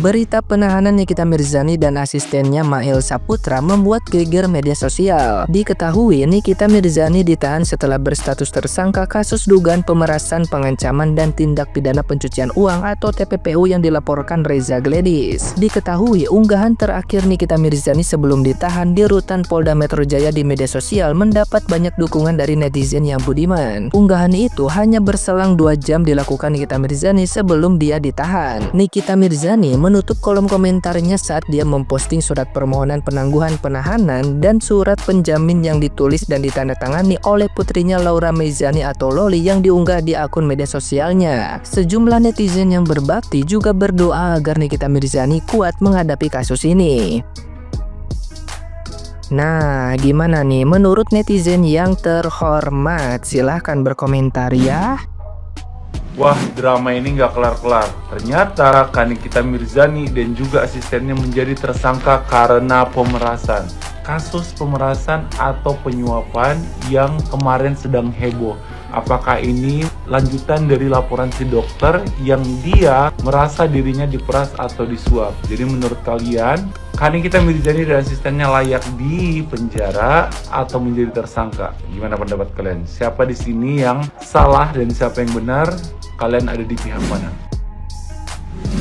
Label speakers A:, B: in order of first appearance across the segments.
A: Berita penahanan Nikita Mirzani dan asistennya Mail Saputra membuat geger media sosial. Diketahui Nikita Mirzani ditahan setelah berstatus tersangka kasus dugaan pemerasan, pengancaman, dan tindak pidana pencucian uang atau TPPU yang dilaporkan Reza Gladys. Diketahui unggahan terakhir Nikita Mirzani sebelum ditahan di rutan Polda Metro Jaya di media sosial mendapat banyak dukungan dari netizen yang budiman. Unggahan itu hanya berselang 2 jam dilakukan Nikita Mirzani sebelum dia ditahan. Nikita Mirzani menutup kolom komentarnya saat dia memposting surat permohonan penangguhan penahanan dan surat penjamin yang ditulis dan ditandatangani oleh putrinya Laura Meizani atau Loli yang diunggah di akun media sosialnya. Sejumlah netizen yang berbakti juga berdoa agar Nikita Mirzani kuat menghadapi kasus ini. Nah, gimana nih menurut netizen yang terhormat? Silahkan berkomentar ya.
B: Wah, drama ini nggak kelar-kelar. Ternyata Nikita Mirzani dan juga asistennya menjadi tersangka karena pemerasan. Kasus pemerasan atau penyuapan yang kemarin sedang heboh. Apakah ini lanjutan dari laporan si dokter yang dia merasa dirinya diperas atau disuap? Jadi menurut kalian, Nikita Mirzani dan asistennya layak di penjara atau menjadi tersangka? Gimana pendapat kalian? Siapa di sini yang salah dan siapa yang benar? Kalian ada di pihak mana?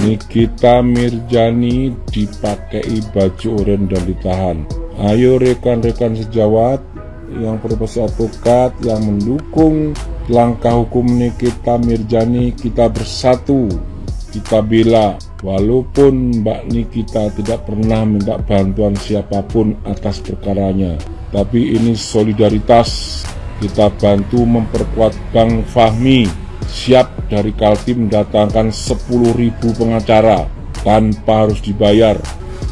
C: Nikita Mirzani dipakai baju oranye dan ditahan. Ayo rekan-rekan sejawat yang profesi advokat yang mendukung langkah hukum Nikita Mirzani, kita bersatu, kita bela. Walaupun Mbak Nikita tidak pernah minta bantuan siapapun atas perkaranya, tapi ini solidaritas. Kita bantu memperkuat Bang Fahmi. Siap dari Kaltim mendatangkan 10.000 pengacara tanpa harus dibayar.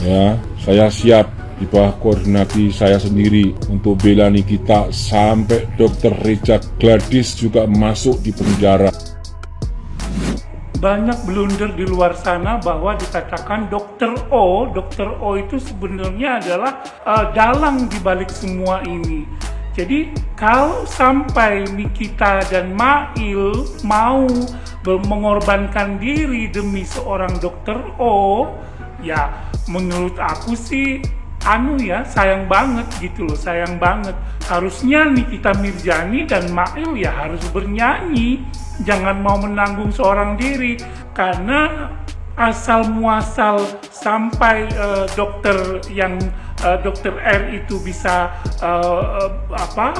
C: Ya, saya siap di bawah koordinasi saya sendiri untuk bela Nikita sampai Dr. Reza Gladys juga masuk di penjara.
D: Banyak blunder di luar sana bahwa dikatakan Dr. O itu sebenarnya adalah dalang di balik semua ini. Jadi kalau sampai Nikita dan Mail mau mengorbankan diri demi seorang Dr. O, ya menurut aku sih sayang banget gitu loh, sayang banget. Harusnya Nikita Mirzani dan Mail ya harus bernyanyi, jangan mau menanggung seorang diri, karena asal muasal sampai Dokter R itu bisa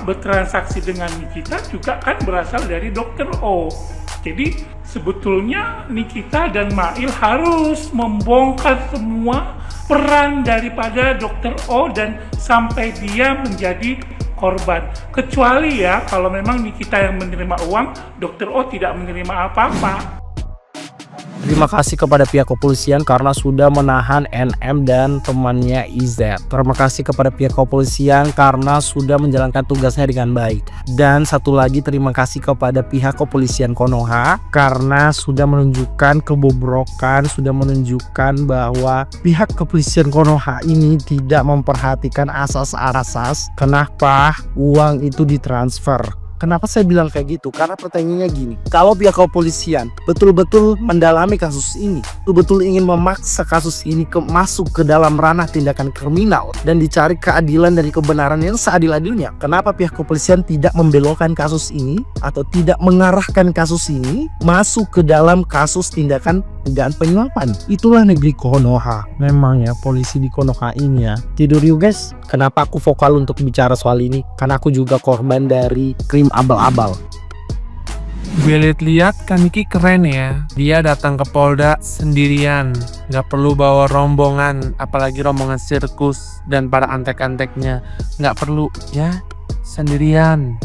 D: bertransaksi dengan Nikita juga kan berasal dari Dr. O. Jadi sebetulnya Nikita dan Mail harus membongkar semua peran daripada Dr. O dan sampai dia menjadi korban. Kecuali ya kalau memang Nikita yang menerima uang, Dr. O tidak menerima apa-apa.
E: Terima kasih kepada pihak kepolisian karena sudah menahan NM dan temannya IZ. Terima kasih kepada pihak kepolisian karena sudah menjalankan tugasnya dengan baik. Dan satu lagi terima kasih kepada pihak kepolisian Konoha karena sudah menunjukkan kebobrokan, sudah menunjukkan bahwa pihak kepolisian Konoha ini tidak memperhatikan asas-asas kenapa uang itu ditransfer. Kenapa saya bilang kayak gitu? Karena pertanyaannya gini, kalau pihak kepolisian betul-betul mendalami kasus ini, betul-betul ingin memaksa kasus ini masuk ke dalam ranah tindakan kriminal dan dicari keadilan dari kebenaran yang seadil-adilnya, kenapa pihak kepolisian tidak membelokkan kasus ini atau tidak mengarahkan kasus ini masuk ke dalam kasus tindakan dugaan penyuapan? Itulah negeri Konoha. Memang ya polisi di Konoha ini ya. Tidur yuk guys. Kenapa aku vokal untuk bicara soal ini? Karena aku juga korban dari krim abal-abal.
F: Gue lihat Kaniki keren ya. Dia datang ke Polda sendirian, nggak perlu bawa rombongan, apalagi rombongan sirkus dan para antek-anteknya. Nggak perlu ya, sendirian.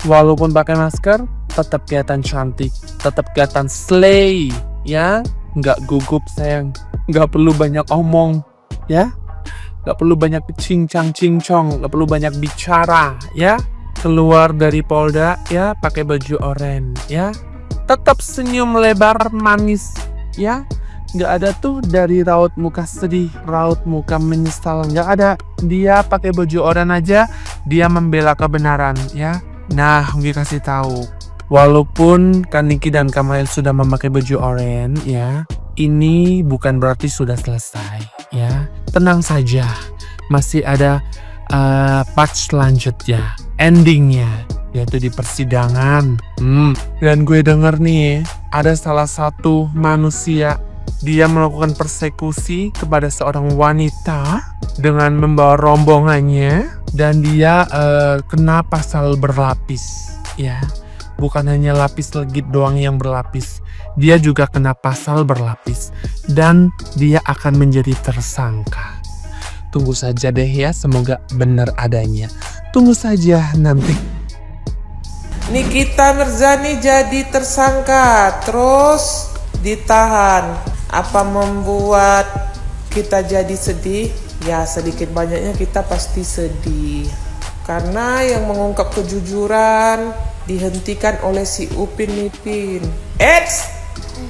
F: Walaupun pakai masker, tetap kelihatan cantik, tetap kelihatan slay ya. Nggak gugup sayang, nggak perlu banyak omong ya. Nggak perlu banyak cincang-cincong, nggak perlu banyak bicara ya. Keluar dari Polda ya pakai baju oranye ya, tetap senyum lebar manis ya, nggak ada tuh dari raut muka sedih, raut muka menyesal, nggak ada. Dia pakai baju oranye aja, dia membela kebenaran ya. Nah, gue kasih tahu, walaupun Kaniki dan Kamail sudah memakai baju oranye ya, ini bukan berarti sudah selesai ya. Tenang saja, masih ada part selanjutnya, endingnya, yaitu di persidangan. Dan gue denger nih, ada salah satu manusia, dia melakukan persekusi kepada seorang wanita dengan membawa rombongannya, dan dia kena pasal berlapis ya. Bukan hanya lapis legit doang yang berlapis, dia juga kena pasal berlapis dan dia akan menjadi tersangka. Tunggu saja deh ya, semoga benar adanya. Tunggu saja nanti.
G: Nikita Mirzani jadi tersangka, terus ditahan. Apa membuat kita jadi sedih? Ya, sedikit banyaknya kita pasti sedih. Karena yang mengungkap kejujuran dihentikan oleh si Upin Ipin.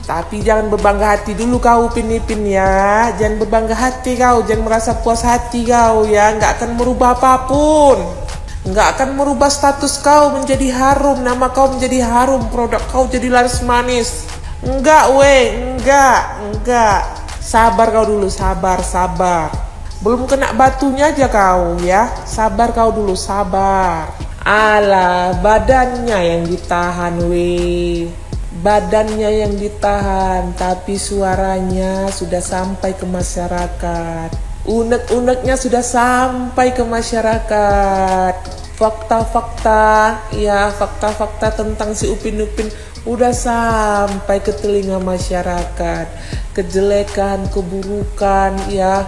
G: Tapi jangan berbangga hati dulu kau Upin Ipin ya. Jangan berbangga hati kau, jangan merasa puas hati kau ya. Nggak akan merubah apapun. Nggak akan merubah status kau menjadi harum, nama kau menjadi harum, produk kau jadi laris manis. Enggak enggak. Sabar kau dulu, sabar. Belum kena batunya aja kau ya. Sabar kau dulu, sabar. Alah, badannya yang ditahan badannya yang ditahan, tapi suaranya sudah sampai ke masyarakat. Unek-uneknya sudah sampai ke masyarakat. Fakta-fakta tentang si Upin Ipin udah sampai ke telinga masyarakat. Kejelekan, keburukan ya,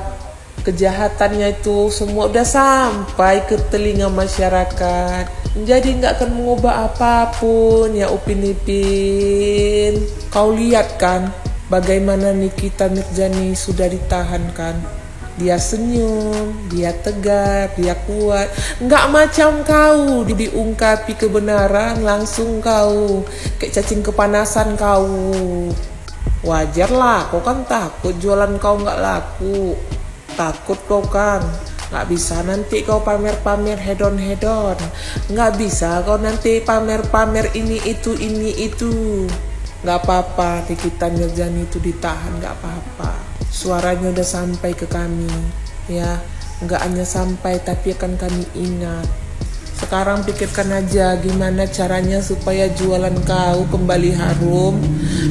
G: kejahatannya itu semua udah sampai ke telinga masyarakat. Jadi nggak akan mengubah apapun ya Upin Ipin. Kau lihat kan bagaimana Nikita Mirzani sudah ditahan kan. Dia senyum, dia tegar, dia kuat. Nggak macam kau diungkapi kebenaran langsung kau kayak cacing kepanasan kau. Wajar lah, kau kan takut jualan kau nggak laku. Takut kau kan, nggak bisa nanti kau pamer-pamer hedon. Nggak bisa kau nanti pamer-pamer ini itu. Nggak apa-apa, Nikita Mirzani itu ditahan, nggak apa-apa. Suaranya udah sampai ke kami ya. Nggak hanya sampai, tapi akan kami ingat. Sekarang pikirkan aja gimana caranya supaya jualan kau kembali harum,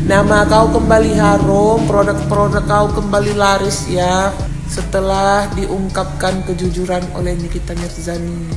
G: nama kau kembali harum, produk-produk kau kembali laris ya, setelah diungkapkan kejujuran oleh Nikita Mirzani.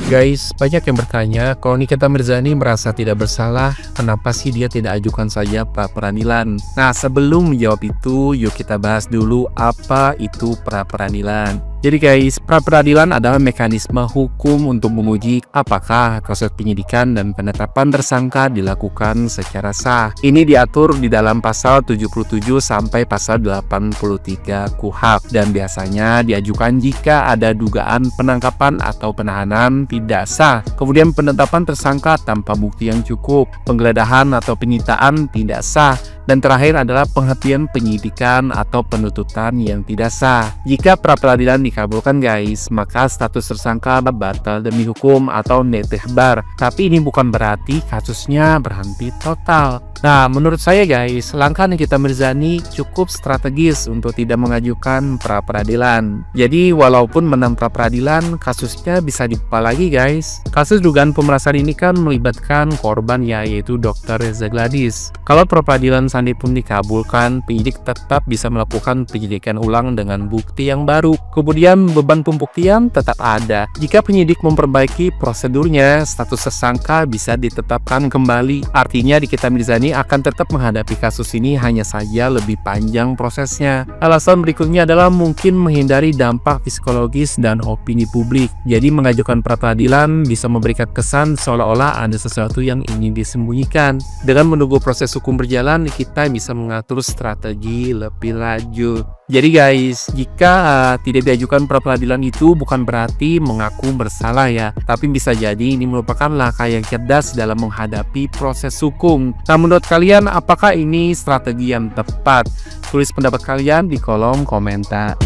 H: Guys, banyak yang bertanya, kalau Nikita Mirzani merasa tidak bersalah, kenapa sih dia tidak ajukan saja pra peradilan? Nah, sebelum menjawab itu, yuk kita bahas dulu apa itu pra peradilan. Jadi guys, pra peradilan adalah mekanisme hukum untuk menguji apakah proses penyidikan dan penetapan tersangka dilakukan secara sah. Ini diatur di dalam pasal 77 sampai pasal 83 KUHP dan biasanya diajukan jika ada dugaan penangkapan atau penahanan tidak sah, kemudian penetapan tersangka tanpa bukti yang cukup, penggeledahan atau penyitaan tidak sah, dan terakhir adalah penghentian penyidikan atau penuntutan yang tidak sah. Jika pra peradilan dikabulkan guys, maka status tersangka batal demi hukum atau netehbar. Tapi ini bukan berarti kasusnya berhenti total. Nah, menurut saya guys, langkah Nikita Mirzani cukup strategis untuk tidak mengajukan pra peradilan. Jadi walaupun menang pra peradilan, kasusnya bisa dibuka lagi guys. Kasus dugaan pemerasan ini kan melibatkan korban yaitu Dr. Reza Gladys. Kalau pra peradilan sandi pun dikabulkan, penyidik tetap bisa melakukan penyidikan ulang dengan bukti yang baru. Kemudian beban pembuktian tetap ada. Jika penyidik memperbaiki prosedurnya, status tersangka bisa ditetapkan kembali. Artinya Nikita Mirzani akan tetap menghadapi kasus ini, hanya saja lebih panjang prosesnya. Alasan berikutnya adalah mungkin menghindari dampak psikologis dan opini publik. Jadi mengajukan pra peradilan bisa memberikan kesan seolah-olah ada sesuatu yang ingin disembunyikan. Dengan menunggu proses hukum berjalan, kita bisa mengatur strategi lebih lanjut. Jadi guys, jika tidak diajukan pra peradilan itu bukan berarti mengaku bersalah ya, tapi bisa jadi ini merupakan langkah yang cerdas dalam menghadapi proses hukum. Nah, menurut kalian apakah ini strategi yang tepat? Tulis pendapat kalian di kolom komentar.